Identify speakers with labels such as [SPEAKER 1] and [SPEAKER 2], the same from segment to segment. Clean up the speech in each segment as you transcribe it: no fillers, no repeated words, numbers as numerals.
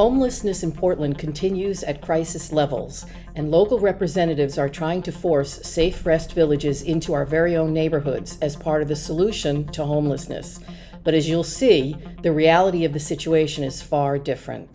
[SPEAKER 1] Homelessness in Portland continues at crisis levels, and local representatives are trying to force safe rest villages into our very own neighborhoods as part of the solution to homelessness. But as you'll see, the reality of the situation is far different.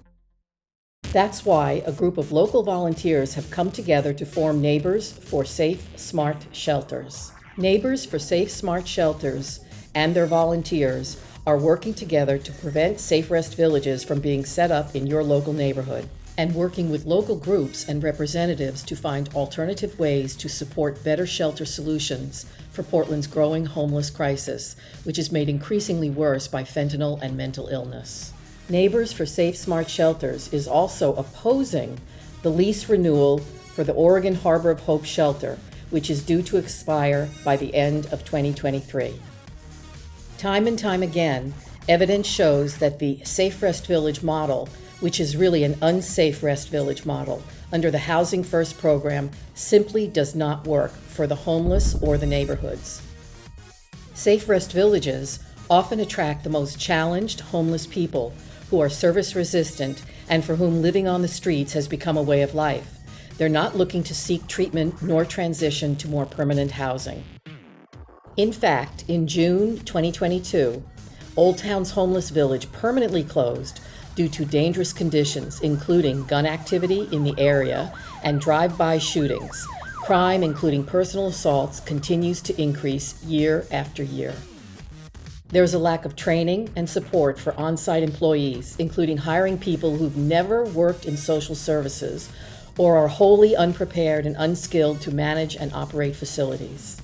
[SPEAKER 1] That's why a group of local volunteers have come together to form Neighbors for Safe, Smart Shelters. Neighbors for Safe, Smart Shelters and their volunteers are working together to prevent safe rest villages from being set up in your local neighborhood, and working with local groups and representatives to find alternative ways to support better shelter solutions for Portland's growing homeless crisis, which is made increasingly worse by fentanyl and mental illness. Neighbors for Safe Smart Shelters is also opposing the lease renewal for the Oregon Harbor of Hope shelter, which is due to expire by the end of 2023. Time and time again, evidence shows that the Safe Rest Village model, which is really an unsafe rest village model under the Housing First program, simply does not work for the homeless or the neighborhoods. Safe rest villages often attract the most challenged homeless people who are service resistant and for whom living on the streets has become a way of life. They're not looking to seek treatment nor transition to more permanent housing. In fact, in June 2022, Old Town's homeless village permanently closed due to dangerous conditions, including gun activity in the area and drive-by shootings. Crime, including personal assaults, continues to increase year after year. There's a lack of training and support for on-site employees, including hiring people who've never worked in social services or are wholly unprepared and unskilled to manage and operate facilities.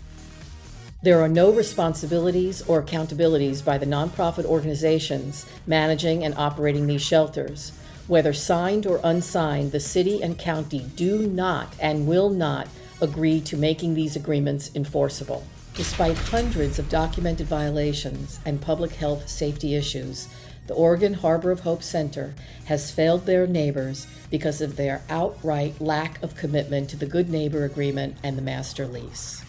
[SPEAKER 1] There are no responsibilities or accountabilities by the nonprofit organizations managing and operating these shelters. Whether signed or unsigned, the city and county do not and will not agree to making these agreements enforceable. Despite hundreds of documented violations and public health safety issues, the Oregon Harbor of Hope Center has failed their neighbors because of their outright lack of commitment to the Good Neighbor Agreement and the master lease.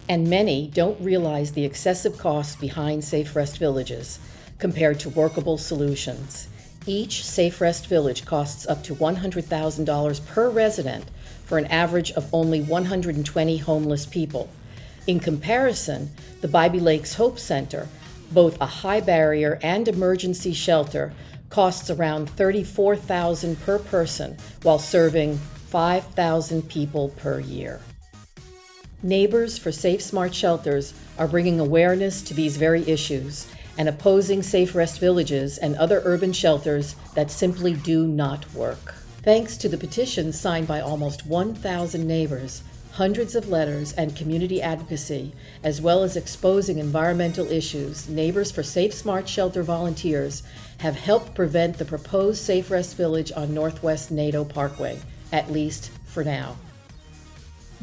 [SPEAKER 1] And many don't realize the excessive costs behind safe rest villages compared to workable solutions. Each safe rest village costs up to $100,000 per resident for an average of only 120 homeless people. In comparison, the Bybee Lakes Hope Center, both a high barrier and emergency shelter, costs around $34,000 per person while serving 5,000 people per year. Neighbors for Safe Smart Shelters are bringing awareness to these very issues and opposing safe rest villages and other urban shelters that simply do not work. Thanks to the petitions signed by almost 1,000 neighbors, hundreds of letters, and community advocacy, as well as exposing environmental issues, Neighbors for Safe Smart Shelter volunteers have helped prevent the proposed safe rest village on Northwest Nadeau Parkway, at least for now.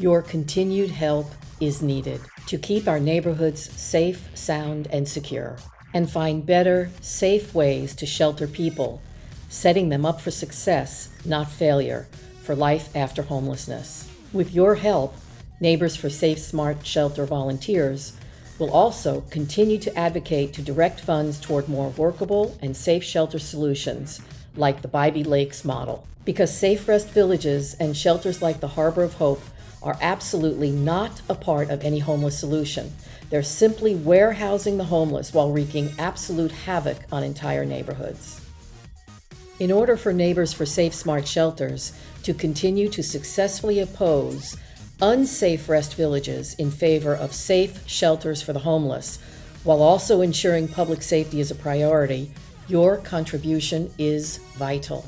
[SPEAKER 1] Your continued help is needed to keep our neighborhoods safe, sound, and secure, and find better, safe ways to shelter people, setting them up for success, not failure, for life after homelessness. With your help, Neighbors for Safe Smart Shelter volunteers will also continue to advocate to direct funds toward more workable and safe shelter solutions like the Bybee Lakes model. Because safe rest villages and shelters like the Harbor of Hope are absolutely not a part of any homeless solution. They're simply warehousing the homeless while wreaking absolute havoc on entire neighborhoods. In order for Neighbors for Safe Smart Shelters to continue to successfully oppose unsafe rest villages in favor of safe shelters for the homeless, while also ensuring public safety is a priority, your contribution is vital.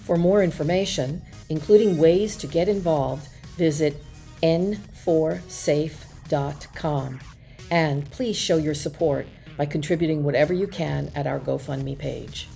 [SPEAKER 1] For more information, including ways to get involved, visit n4safe.com. And please show your support by contributing whatever you can at our GoFundMe page.